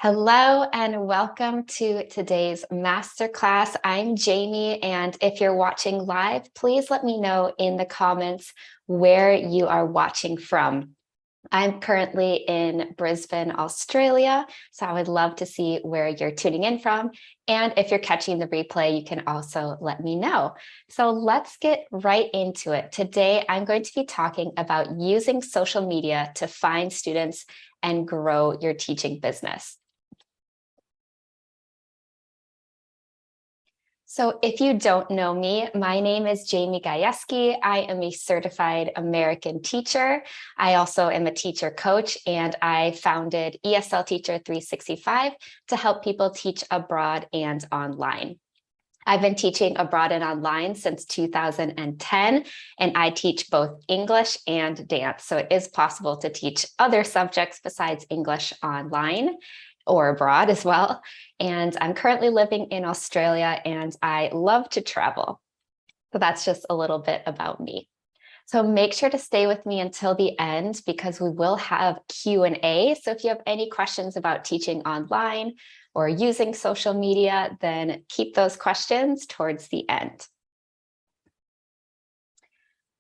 Hello and welcome to today's masterclass. I'm Jamie, and if you're watching live, please let me know in the comments where you are watching from. I'm currently in Brisbane, Australia, so I would love to see where you're tuning in from. And if you're catching the replay, you can also let me know. So let's get right into it. Today, I'm going to be talking about using social media to find students and grow your teaching business. So if you don't know me, my name is Jamie Gajewski. I am a certified American teacher. I also am a teacher coach, and I founded ESL Teacher 365 to help people teach abroad and online. I've been teaching abroad and online since 2010, and I teach both English and dance. So it is possible to teach other subjects besides English online or abroad as well. And I'm currently living in Australia, and I love to travel. So that's just a little bit about me. So make sure to stay with me until the end because we will have Q&A. So if you have any questions about teaching online or using social media, then keep those questions towards the end.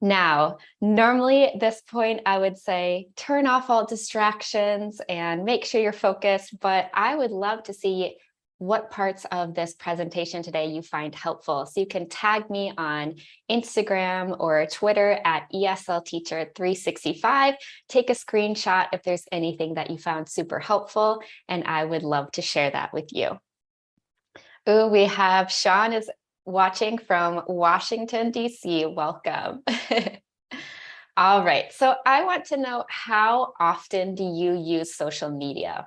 Now, normally at this point, I would say turn off all distractions and make sure you're focused, but I would love to see what parts of this presentation today you find helpful. So you can tag me on Instagram or Twitter at ESL Teacher 365. Take a screenshot if there's anything that you found super helpful, and I would love to share that with you. Ooh, we have Sean is watching from Washington, D.C. Welcome. All right, so I want to know, how often do you use social media?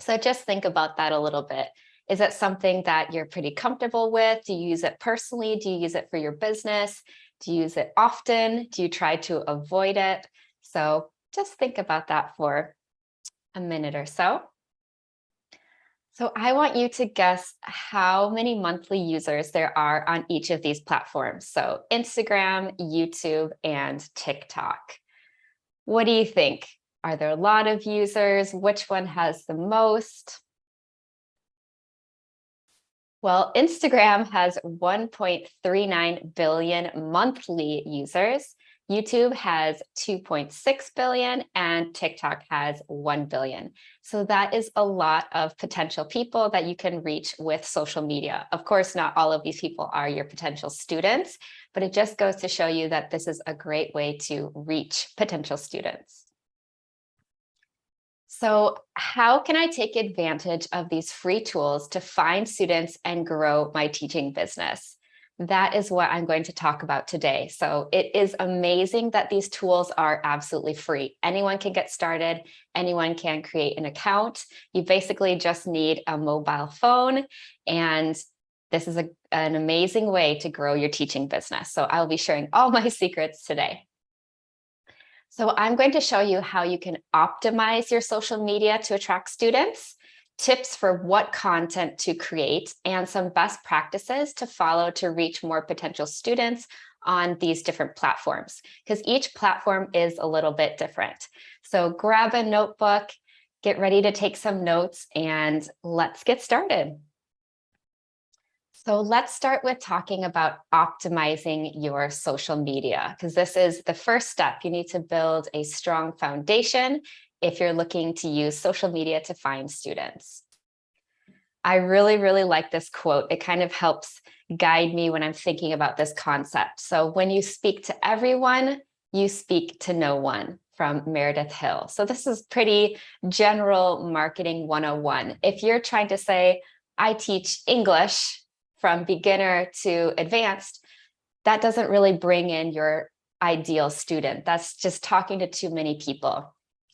So just think about that a little bit. Is it something that you're pretty comfortable with? Do you use it personally? Do you use it for your business? Do you use it often? Do you try to avoid it? So just think about that for a minute or so. So I want you to guess how many monthly users there are on each of these platforms. So Instagram, YouTube, and TikTok. What do you think? Are there a lot of users? Which one has the most? Well, Instagram has 1.39 billion monthly users. YouTube has 2.6 billion and TikTok has 1 billion. So that is a lot of potential people that you can reach with social media. Of course, not all of these people are your potential students, but it just goes to show you that this is a great way to reach potential students. So how can I take advantage of these free tools to find students and grow my teaching business? That is what I'm going to talk about today. So it is amazing that these tools are absolutely free. Anyone can get started. Anyone can create an account. You basically just need a mobile phone, and this is an amazing way to grow your teaching business. So I'll be sharing all my secrets today. So I'm going to show you how you can optimize your social media to attract students, tips for what content to create, and some best practices to follow to reach more potential students on these different platforms, because each platform is a little bit different. So grab a notebook, get ready to take some notes, and let's get started. So let's start with talking about optimizing your social media, because this is the first step. You need to build a strong foundation if you're looking to use social media to find students. I really, really like this quote. It kind of helps guide me when I'm thinking about this concept. So when you speak to everyone, you speak to no one, from Meredith Hill. So this is pretty general marketing 101. If you're trying to say, I teach English from beginner to advanced, that doesn't really bring in your ideal student. That's just talking to too many people.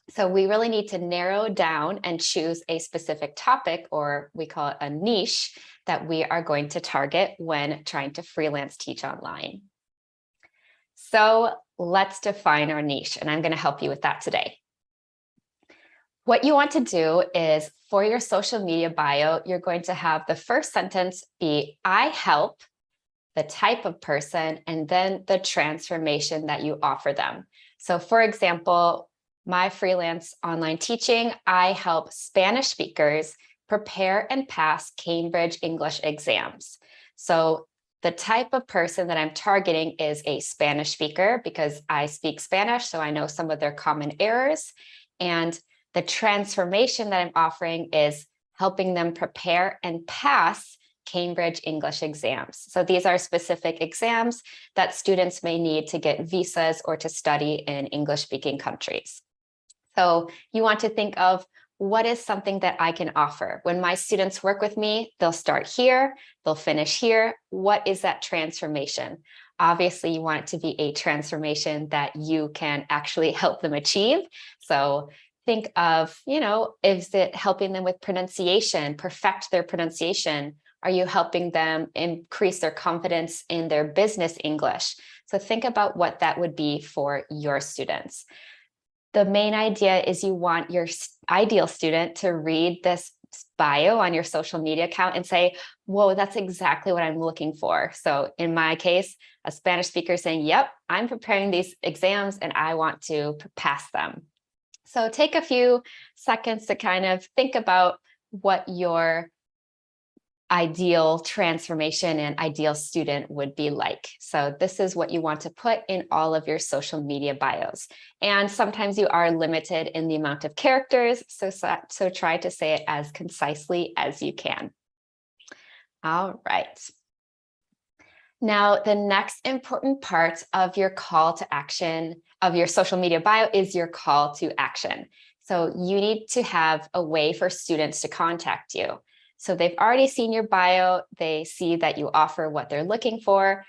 So we really need to narrow down and choose a specific topic, or we call it a niche, that we are going to target when trying to freelance teach online. So let's define our niche, and I'm going to help you with that today. What you want to do is, for your social media bio, you're going to have the first sentence be, I help, the type of person, and then the transformation that you offer them. So for example, my freelance online teaching, I help Spanish speakers prepare and pass Cambridge English exams. So the type of person that I'm targeting is a Spanish speaker because I speak Spanish, so I know some of their common errors. And the transformation that I'm offering is helping them prepare and pass Cambridge English exams. So these are specific exams that students may need to get visas or to study in English-speaking countries. So you want to think of what is something that I can offer? When my students work with me, they'll start here, they'll finish here. What is that transformation? Obviously, you want it to be a transformation that you can actually help them achieve. So think of, is it helping them with pronunciation, perfect their pronunciation? Are you helping them increase their confidence in their business English? So think about what that would be for your students. The main idea is you want your ideal student to read this bio on your social media account and say, whoa, that's exactly what I'm looking for. So in my case, a Spanish speaker saying, yep, I'm preparing these exams and I want to pass them. So take a few seconds to kind of think about what your ideal transformation and ideal student would be like. So this is what you want to put in all of your social media bios. And sometimes you are limited in the amount of characters, so try to say it as concisely as you can. All right. Now, the next important part of your call to action of your social media bio is your call to action. So you need to have a way for students to contact you. So they've already seen your bio, they see that you offer what they're looking for.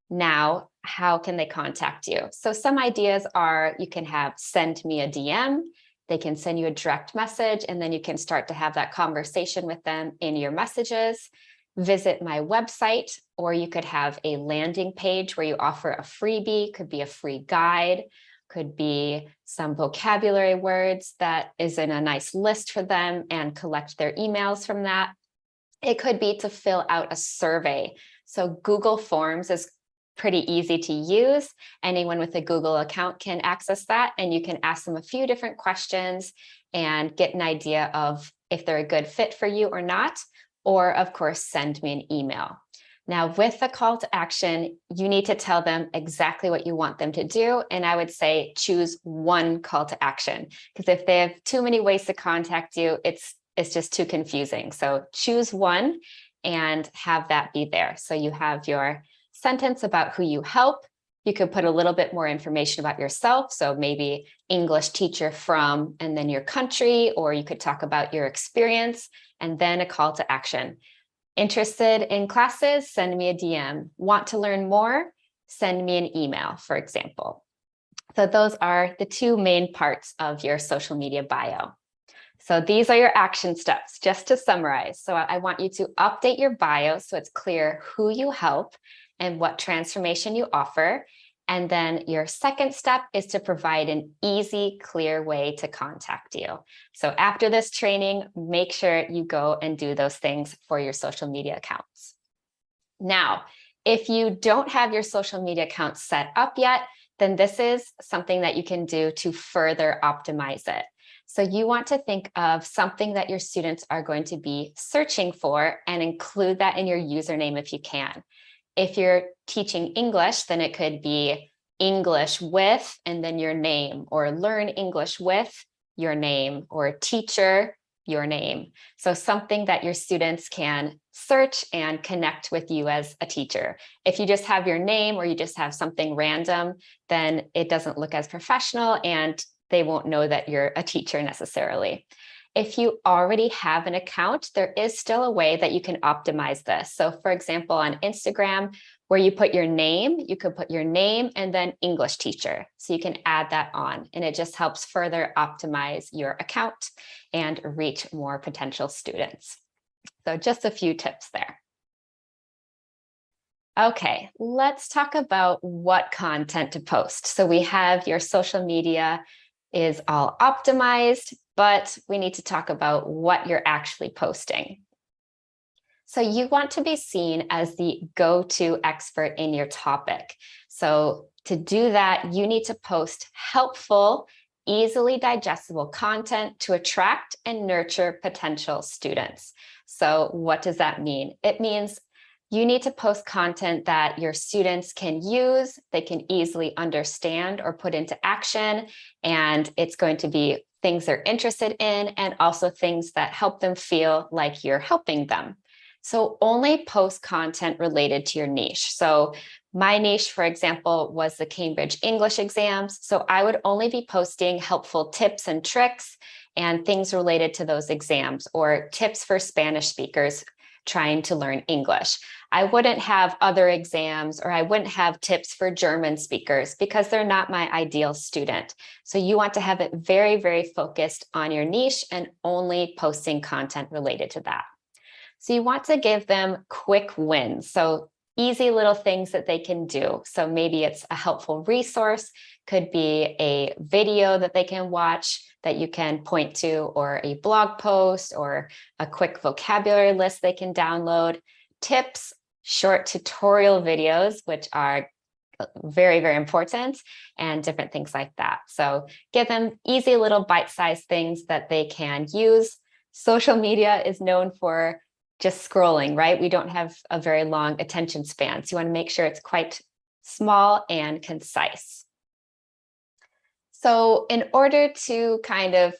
Now, how can they contact you? So some ideas are you can have send me a DM, they can send you a direct message, and then you can start to have that conversation with them in your messages. Visit my website, or you could have a landing page where you offer a freebie, could be a free guide, could be some vocabulary words that is in a nice list for them and collect their emails from that. It could be to fill out a survey. So Google Forms is pretty easy to use. Anyone with a Google account can access that, and you can ask them a few different questions and get an idea of if they're a good fit for you or not, or of course, send me an email. Now, with the call to action, you need to tell them exactly what you want them to do. And I would say choose one call to action, because if they have too many ways to contact you, it's just too confusing. So choose one and have that be there. So you have your sentence about who you help. You could put a little bit more information about yourself. So maybe English teacher from, and then your country, or you could talk about your experience and then a call to action. Interested in classes? Send me a DM. Want to learn more? Send me an email, for example. So those are the two main parts of your social media bio. So these are your action steps, just to summarize. So I want you to update your bio so it's clear who you help and what transformation you offer. And then your second step is to provide an easy, clear way to contact you. So after this training, make sure you go and do those things for your social media accounts. Now, if you don't have your social media account set up yet, then this is something that you can do to further optimize it. So you want to think of something that your students are going to be searching for and include that in your username if you can. If you're teaching English, then it could be English with, and then your name, or learn English with your name, or teacher, your name. So something that your students can search and connect with you as a teacher. If you just have your name or you just have something random, then it doesn't look as professional and they won't know that you're a teacher necessarily. If you already have an account, there is still a way that you can optimize this. So for example, on Instagram, where you put your name, you could put your name and then English teacher. So you can add that on, and it just helps further optimize your account and reach more potential students. So just a few tips there. Okay, let's talk about what content to post. So we have your social media is all optimized, but we need to talk about what you're actually posting. So you want to be seen as the go-to expert in your topic. So to do that, you need to post helpful easily digestible content to attract and nurture potential students. So what does that mean? It means you need to post content that your students can use, they can easily understand or put into action, and it's going to be things they're interested in and also things that help them feel like you're helping them. So only post content related to your niche. So my niche, for example, was the Cambridge English exams. So I would only be posting helpful tips and tricks and things related to those exams, or tips for Spanish speakers trying to learn English. I wouldn't have other exams, or I wouldn't have tips for German speakers because they're not my ideal student. So you want to have it very, very focused on your niche and only posting content related to that. So you want to give them quick wins. So easy little things that they can do. So maybe it's a helpful resource, could be a video that they can watch that you can point to, or a blog post, or a quick vocabulary list they can download, tips, short tutorial videos, which are very, very important, and different things like that. So give them easy little bite-sized things that they can use. Social media is known for just scrolling, right? We don't have a very long attention span. So you want to make sure it's quite small and concise. So in order to kind of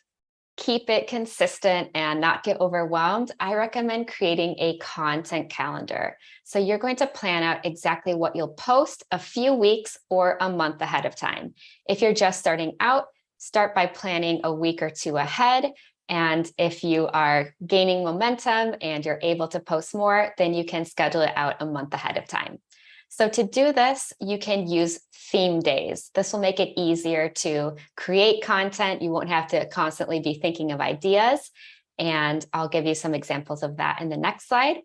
keep it consistent and not get overwhelmed, I recommend creating a content calendar. So you're going to plan out exactly what you'll post a few weeks or a month ahead of time. If you're just starting out, start by planning a week or two ahead. And if you are gaining momentum and you're able to post more, then you can schedule it out a month ahead of time. So to do this, you can use theme days. This will make it easier to create content. You won't have to constantly be thinking of ideas. And I'll give you some examples of that in the next slide.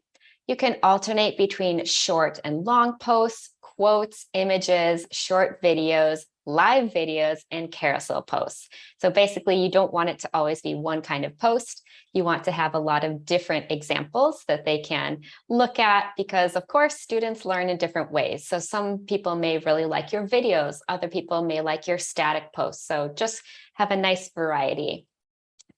You can alternate between short and long posts, quotes, images, short videos, live videos, and carousel posts. So basically, you don't want it to always be one kind of post. You want to have a lot of different examples that they can look at, because of course, students learn in different ways. So some people may really like your videos, other people may like your static posts. So just have a nice variety.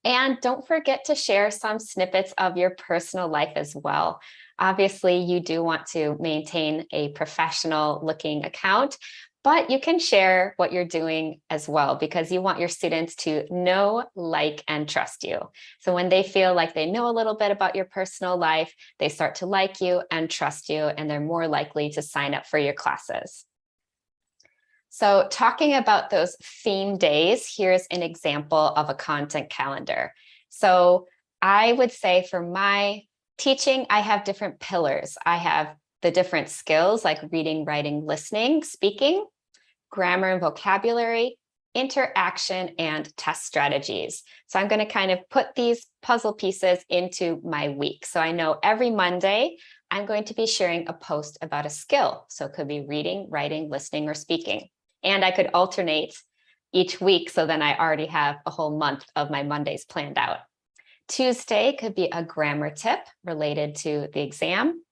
And don't forget to share some snippets of your personal life as well. Obviously, you do want to maintain a professional looking account, but you can share what you're doing as well, because you want your students to know, like, and trust you. So when they feel like they know a little bit about your personal life, they start to like you and trust you, and they're more likely to sign up for your classes. So talking about those theme days, here's an example of a content calendar. So I would say for my teaching, I have different pillars. I have the different skills like reading, writing, listening, speaking, grammar and vocabulary, interaction, and test strategies. So I'm going to kind of put these puzzle pieces into my week. So I know every Monday, I'm going to be sharing a post about a skill. So it could be reading, writing, listening, or speaking. And I could alternate each week, so then I already have a whole month of my Mondays planned out. Tuesday could be a grammar tip related to the exam.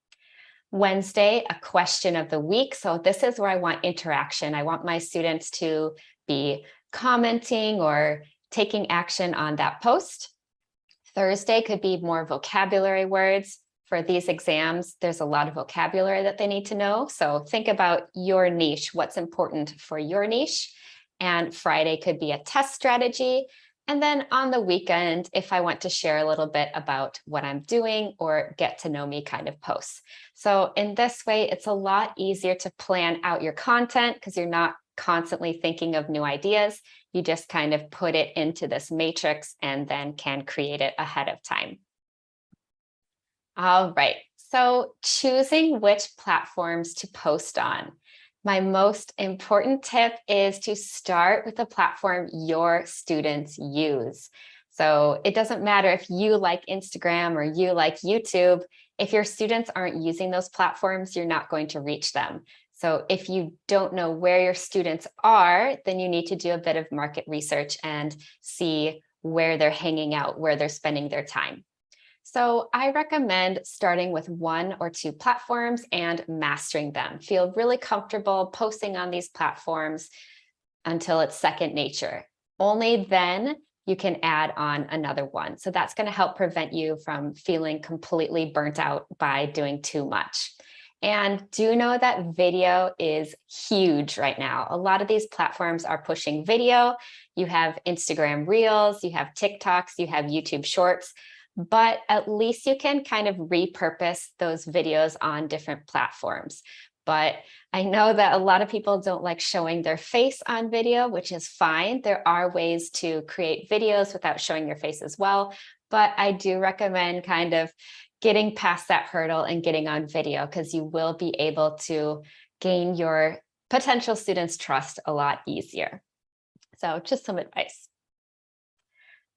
Wednesday, a question of the week. So this is where I want interaction. I want my students to be commenting or taking action on that post. Thursday could be more vocabulary words. For these exams, there's a lot of vocabulary that they need to know. So think about your niche, what's important for your niche. And Friday could be a test strategy. And then on the weekend, if I want to share a little bit about what I'm doing or get to know me kind of posts. So in this way, it's a lot easier to plan out your content because you're not constantly thinking of new ideas. You just kind of put it into this matrix and then can create it ahead of time. All right, so choosing which platforms to post on. My most important tip is to start with a platform your students use. So it doesn't matter if you like Instagram or you like YouTube. If your students aren't using those platforms, you're not going to reach them. So if you don't know where your students are, then you need to do a bit of market research and see where they're hanging out, where they're spending their time. So I recommend starting with 1 or 2 platforms and mastering them. Feel really comfortable posting on these platforms until it's second nature. Only then you can add on another one. So that's going to help prevent you from feeling completely burnt out by doing too much. And do know that video is huge right now. A lot of these platforms are pushing video. You have Instagram Reels, you have TikToks, you have YouTube Shorts, but at least you can kind of repurpose those videos on different platforms. But I know that a lot of people don't like showing their face on video, which is fine. There are ways to create videos without showing your face as well. But I do recommend kind of getting past that hurdle and getting on video, because you will be able to gain your potential students' trust a lot easier. So just some advice.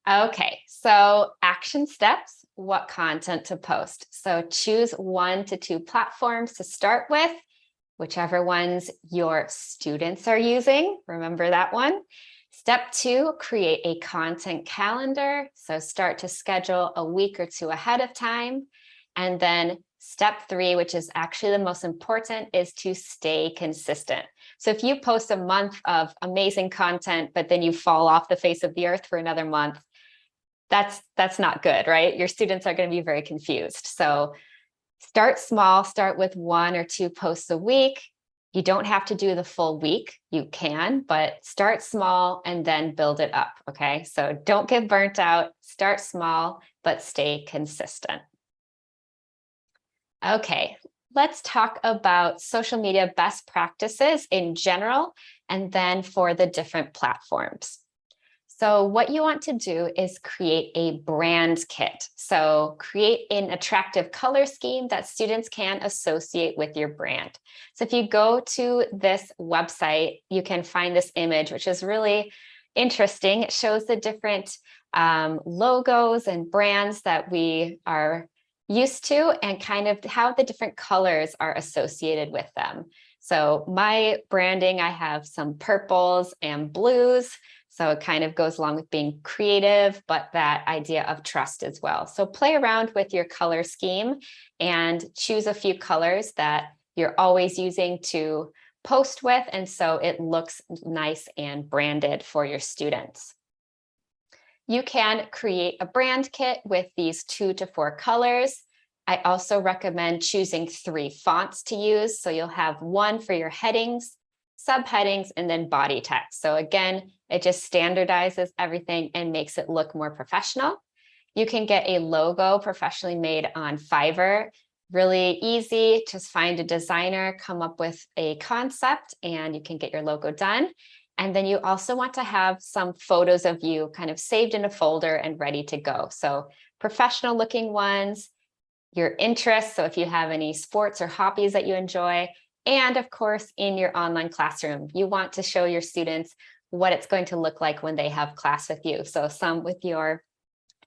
Okay, so action steps, what content to post. So choose 1 to 2 platforms to start with, whichever ones your students are using. Remember that one. Step 2, create a content calendar. So start to schedule a week or 2 ahead of time. And then step 3, which is actually the most important, is to stay consistent. So if you post a month of amazing content, but then you fall off the face of the earth for another month, that's not good, right? Your students are going to be very confused. So start small, start with 1 or 2 posts a week. You don't have to do the full week. You can, but start small and then build it up, okay? So don't get burnt out, start small, but stay consistent. Okay, let's talk about social media best practices in general, and then for the different platforms. So what you want to do is create a brand kit. So create an attractive color scheme that students can associate with your brand. So if you go to this website, you can find this image, which is really interesting. It shows the different logos and brands that we are used to, and kind of how the different colors are associated with them. So my branding, I have some purples and blues. So it kind of goes along with being creative, but that idea of trust as well. So play around with your color scheme and choose a few colors that you're always using to post with, and so it looks nice and branded for your students. You can create a brand kit with these 2 to 4 colors. I also recommend choosing 3 fonts to use. So you'll have 1 for your headings, subheadings, and then body text. So again, it just standardizes everything and makes it look more professional. You can get a logo professionally made on Fiverr. Really easy, just find a designer, come up with a concept, and you can get your logo done. And then you also want to have some photos of you kind of saved in a folder and ready to go. So professional looking ones, your interests. So if you have any sports or hobbies that you enjoy, and of course, in your online classroom, you want to show your students what it's going to look like when they have class with you. So some with your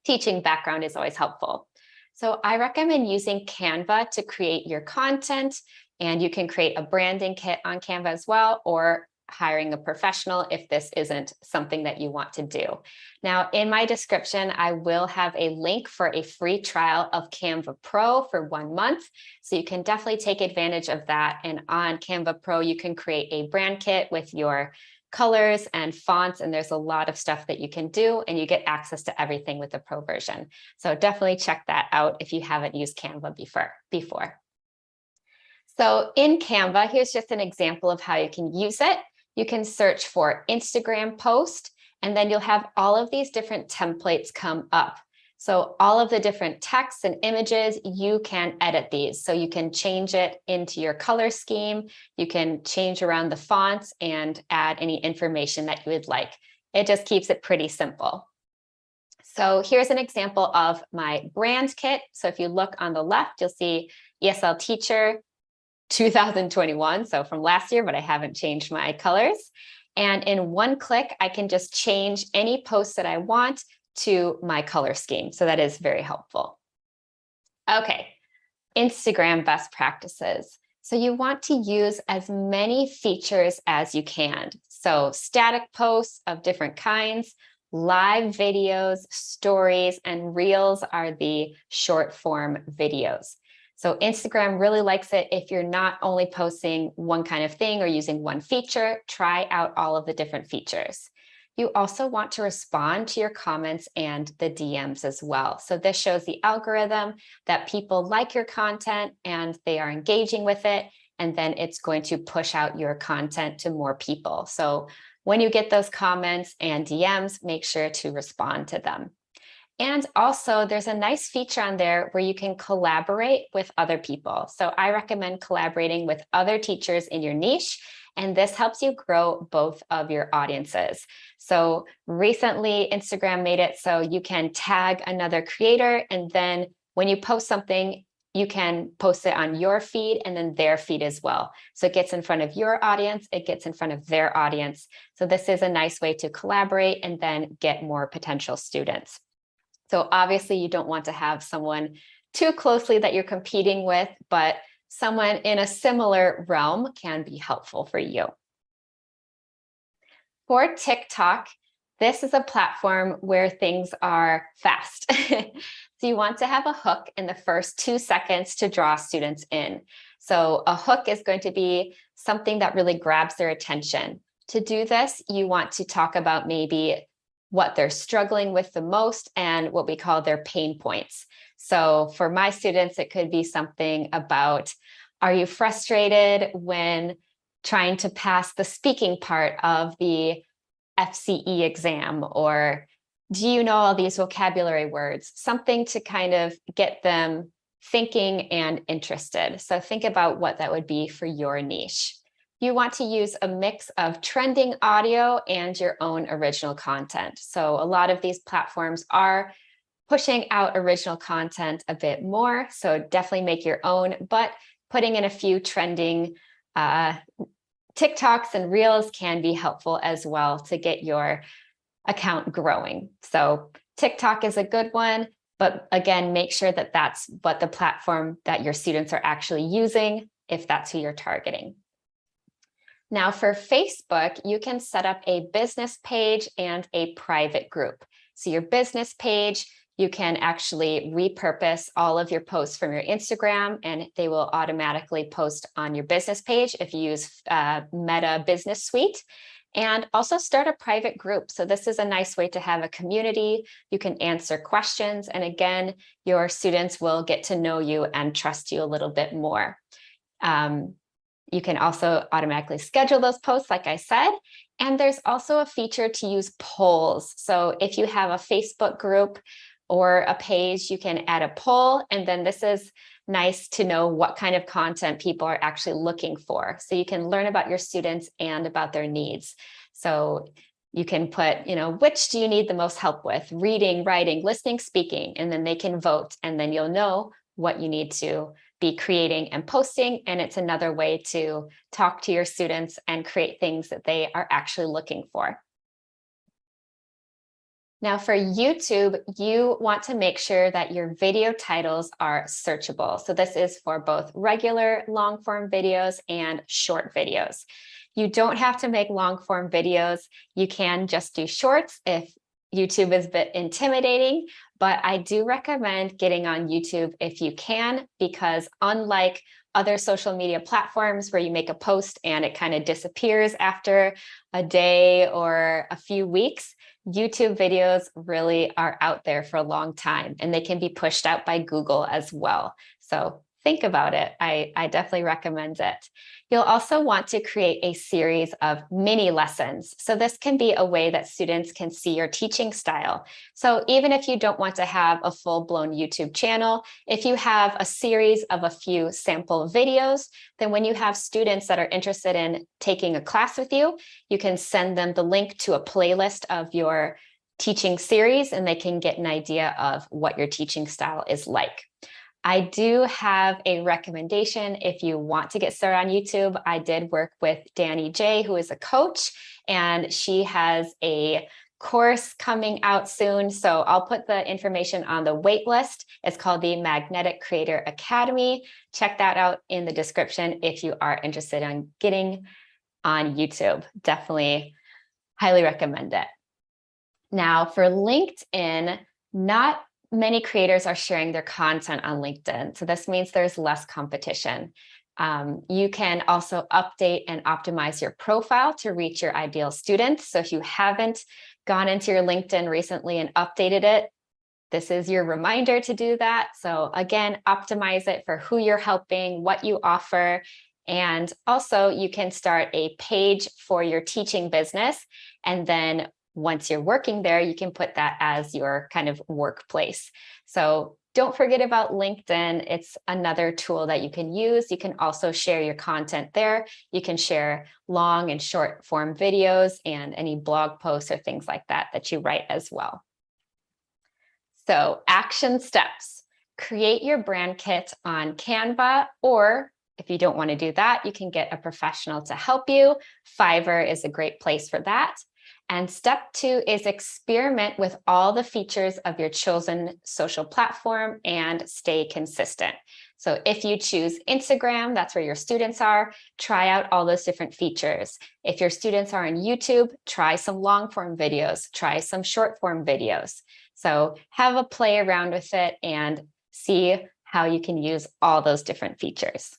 teaching background is always helpful. So I recommend using Canva to create your content, and you can create a branding kit on Canva as well, or hiring a professional if this isn't something that you want to do. Now, in my description, I will have a link for a free trial of Canva Pro for 1 month. So you can definitely take advantage of that. And on Canva Pro, you can create a brand kit with your colors and fonts, and there's a lot of stuff that you can do, and you get access to everything with the Pro version. So definitely check that out if you haven't used Canva before. So in Canva, here's just an example of how you can use it. You can search for Instagram post, and then you'll have all of these different templates come up. So all of the different texts and images, you can edit these. So you can change it into your color scheme. You can change around the fonts and add any information that you would like. It just keeps it pretty simple. So here's an example of my brand kit. So if you look on the left, you'll see ESL Teacher 2021, so from last year, but I haven't changed my colors. And in one click, I can just change any post that I want to my color scheme. So that is very helpful. Okay, Instagram best practices. So you want to use as many features as you can. So static posts of different kinds, live videos, stories, and reels are the short form videos. So Instagram really likes it if you're not only posting one kind of thing or using one feature. Try out all of the different features. You also want to respond to your comments and the DMs as well. So this shows the algorithm that people like your content and they are engaging with it, and then it's going to push out your content to more people. So when you get those comments and DMs, make sure to respond to them. And also, there's a nice feature on there where you can collaborate with other people. So I recommend collaborating with other teachers in your niche, and this helps you grow both of your audiences. So recently, Instagram made it so you can tag another creator, and then when you post something, you can post it on your feed and then their feed as well. So it gets in front of your audience, it gets in front of their audience. So this is a nice way to collaborate and then get more potential students. So obviously you don't want to have someone too closely that you're competing with, but someone in a similar realm can be helpful for you. For TikTok, this is a platform where things are fast. So you want to have a hook in the first 2 seconds to draw students in. So a hook is going to be something that really grabs their attention. To do this, you want to talk about maybe what they're struggling with the most and what we call their pain points. So for my students, it could be something about, are you frustrated when trying to pass the speaking part of the FCE exam? Or do you know all these vocabulary words? Something to kind of get them thinking and interested. So think about what that would be for your niche. You want to use a mix of trending audio and your own original content. So a lot of these platforms are pushing out original content a bit more. So definitely make your own, but putting in a few trending TikToks and Reels can be helpful as well to get your account growing. So TikTok is a good one, but again, make sure that that's what the platform that your students are actually using, if that's who you're targeting. Now for Facebook, you can set up a business page and a private group. So your business page, you can actually repurpose all of your posts from your Instagram and they will automatically post on your business page if you use Meta Business Suite. And also start a private group. So this is a nice way to have a community. You can answer questions. And again, your students will get to know you and trust you a little bit more. You can also automatically schedule those posts, like I said. And there's also a feature to use polls. So if you have a Facebook group or a page, you can add a poll. And then this is nice to know what kind of content people are actually looking for. So you can learn about your students and about their needs. So you can put, which do you need the most help with? Reading, writing, listening, speaking, and then they can vote. And then you'll know what you need to be creating and posting. And it's another way to talk to your students and create things that they are actually looking for. Now for YouTube, you want to make sure that your video titles are searchable. So this is for both regular long form videos and short videos. You don't have to make long form videos. You can just do shorts if YouTube is a bit intimidating, but I do recommend getting on YouTube if you can, because unlike other social media platforms where you make a post and it kind of disappears after a day or a few weeks, YouTube videos really are out there for a long time and they can be pushed out by Google as well. So think about it. I definitely recommend it. You'll also want to create a series of mini lessons. So this can be a way that students can see your teaching style. So even if you don't want to have a full-blown YouTube channel, if you have a series of a few sample videos, then when you have students that are interested in taking a class with you, you can send them the link to a playlist of your teaching series and they can get an idea of what your teaching style is like. I do have a recommendation if you want to get started on YouTube. I did work with Danny J, who is a coach, and she has a course coming out soon. So I'll put the information on the wait list. It's called the Magnetic Creator Academy. Check that out in the description if you are interested in getting on YouTube. Definitely highly recommend it. Now for LinkedIn, not many creators are sharing their content on LinkedIn. So this means there's less competition. You can also update and optimize your profile to reach your ideal students. So if you haven't gone into your LinkedIn recently and updated it, this is your reminder to do that. So again, optimize it for who you're helping, what you offer. And also you can start a page for your teaching business. And then once you're working there, you can put that as your kind of workplace. So don't forget about LinkedIn. It's another tool that you can use. You can also share your content there. You can share long and short form videos and any blog posts or things like that that you write as well. So action steps: create your brand kit on Canva, or if you don't want to do that, you can get a professional to help you. Fiverr is a great place for that. And step 2 is experiment with all the features of your chosen social platform and stay consistent. So if you choose Instagram, that's where your students are, try out all those different features. If your students are on YouTube, try some long form videos, try some short form videos. So have a play around with it and see how you can use all those different features.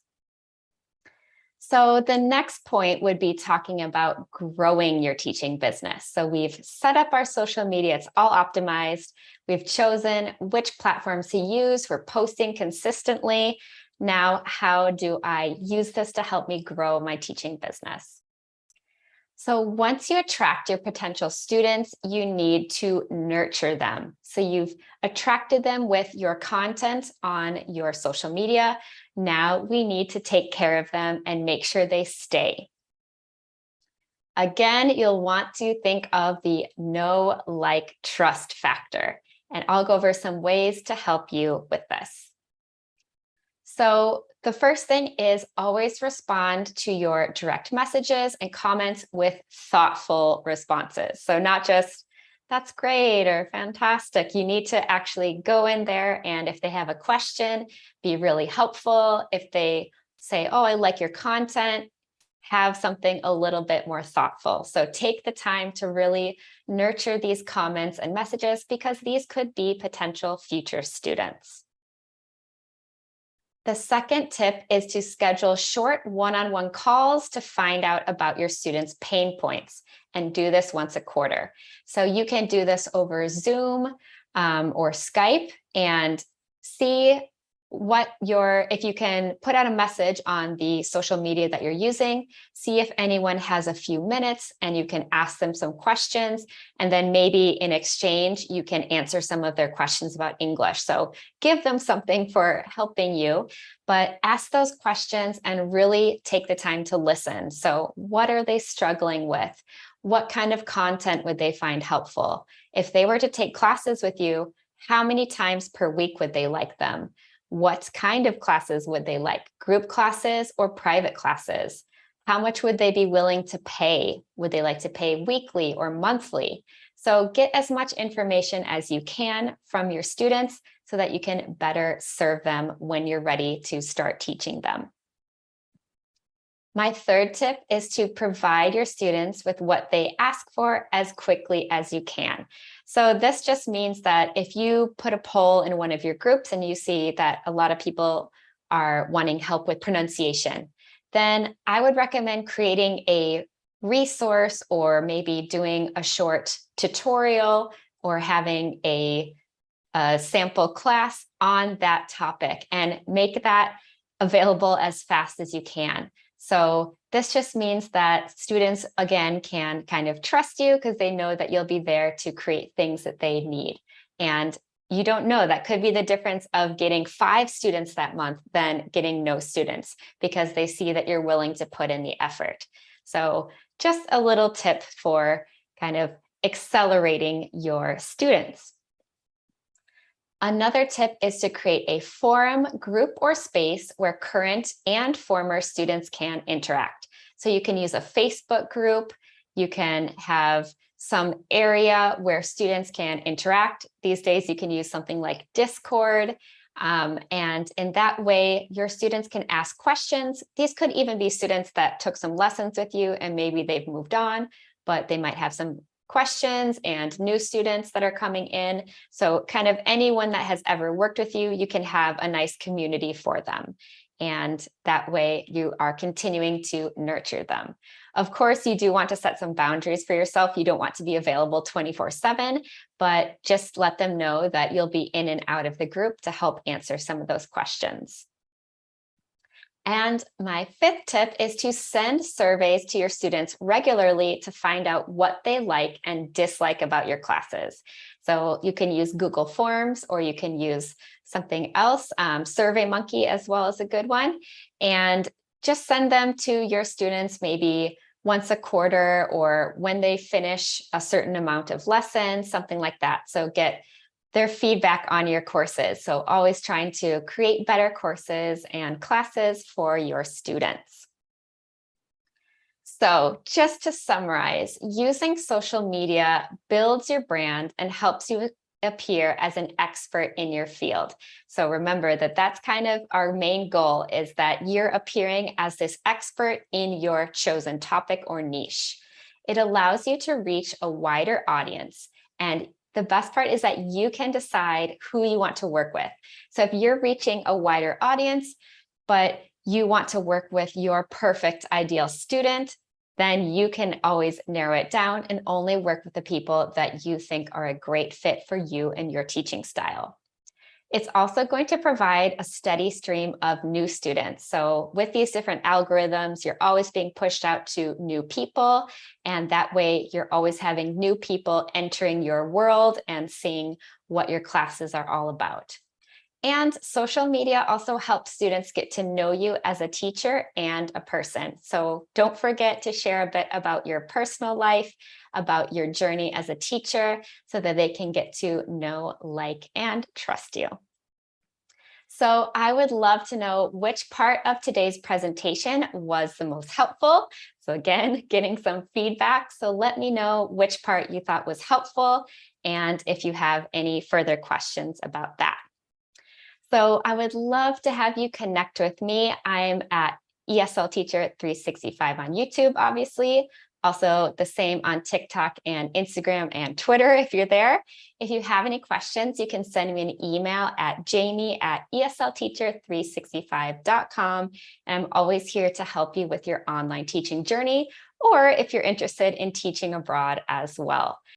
So the next point would be talking about growing your teaching business. So we've set up our social media, it's all optimized. We've chosen which platforms to use. We're posting consistently. Now, how do I use this to help me grow my teaching business? So once you attract your potential students, you need to nurture them. So you've attracted them with your content on your social media. Now we need to take care of them and make sure they stay. Again, you'll want to think of the know, like, trust factor, and I'll go over some ways to help you with this. So the first thing is always respond to your direct messages and comments with thoughtful responses. So not just, that's great or fantastic. You need to actually go in there, and if they have a question, be really helpful. If they say, oh, I like your content, have something a little bit more thoughtful. So take the time to really nurture these comments and messages, because these could be potential future students. The second tip is to schedule short one-on-one calls to find out about your students' pain points, and do this once a quarter. So you can do this over Zoom or Skype and see if you can put out a message on the social media that you're using, see if anyone has a few minutes and you can ask them some questions. And then maybe in exchange, you can answer some of their questions about English. So give them something for helping you, but ask those questions and really take the time to listen. So what are they struggling with? What kind of content would they find helpful? If they were to take classes with you, how many times per week would they like them? What kind of classes would they like? Group classes or private classes? How much would they be willing to pay? Would they like to pay weekly or monthly? So get as much information as you can from your students so that you can better serve them when you're ready to start teaching them. My third tip is to provide your students with what they ask for as quickly as you can. So this just means that if you put a poll in one of your groups and you see that a lot of people are wanting help with pronunciation, then I would recommend creating a resource, or maybe doing a short tutorial or having a sample class on that topic, and make that available as fast as you can. So this just means that students, again, can kind of trust you because they know that you'll be there to create things that they need. And you don't know, that could be the difference of getting 5 students that month than getting no students, because they see that you're willing to put in the effort. So just a little tip for kind of accelerating your students. Another tip is to create a forum, group, or space where current and former students can interact. So you can use a Facebook group, you can have some area where students can interact. These days, you can use something like Discord. And in that way, your students can ask questions. These could even be students that took some lessons with you and maybe they've moved on, but they might have some questions, and new students that are coming in. So kind of anyone that has ever worked with you, you can have a nice community for them. And that way you are continuing to nurture them. Of course, you do want to set some boundaries for yourself. You don't want to be available 24/7, but just let them know that you'll be in and out of the group to help answer some of those questions. And my fifth tip is to send surveys to your students regularly to find out what they like and dislike about your classes. So you can use Google Forms or you can use something else. SurveyMonkey as well is a good one. And just send them to your students maybe once a quarter or when they finish a certain amount of lessons, something like that. So get their feedback on your courses. So always trying to create better courses and classes for your students. So just to summarize, using social media builds your brand and helps you appear as an expert in your field. So remember that that's kind of our main goal, is that you're appearing as this expert in your chosen topic or niche. It allows you to reach a wider audience, and the best part is that you can decide who you want to work with. So if you're reaching a wider audience, but you want to work with your perfect ideal student, then you can always narrow it down and only work with the people that you think are a great fit for you and your teaching style. It's also going to provide a steady stream of new students. So with these different algorithms, you're always being pushed out to new people. And that way you're always having new people entering your world and seeing what your classes are all about. And social media also helps students get to know you as a teacher and a person. So don't forget to share a bit about your personal life, about your journey as a teacher, so that they can get to know, like, and trust you. So I would love to know which part of today's presentation was the most helpful. So again, getting some feedback. So let me know which part you thought was helpful and if you have any further questions about that. So I would love to have you connect with me. I'm at ESL Teacher 365 on YouTube, obviously. Also the same on TikTok and Instagram and Twitter if you're there. If you have any questions, you can send me an email at jamie@eslteacher365.com. And I'm always here to help you with your online teaching journey, or if you're interested in teaching abroad as well.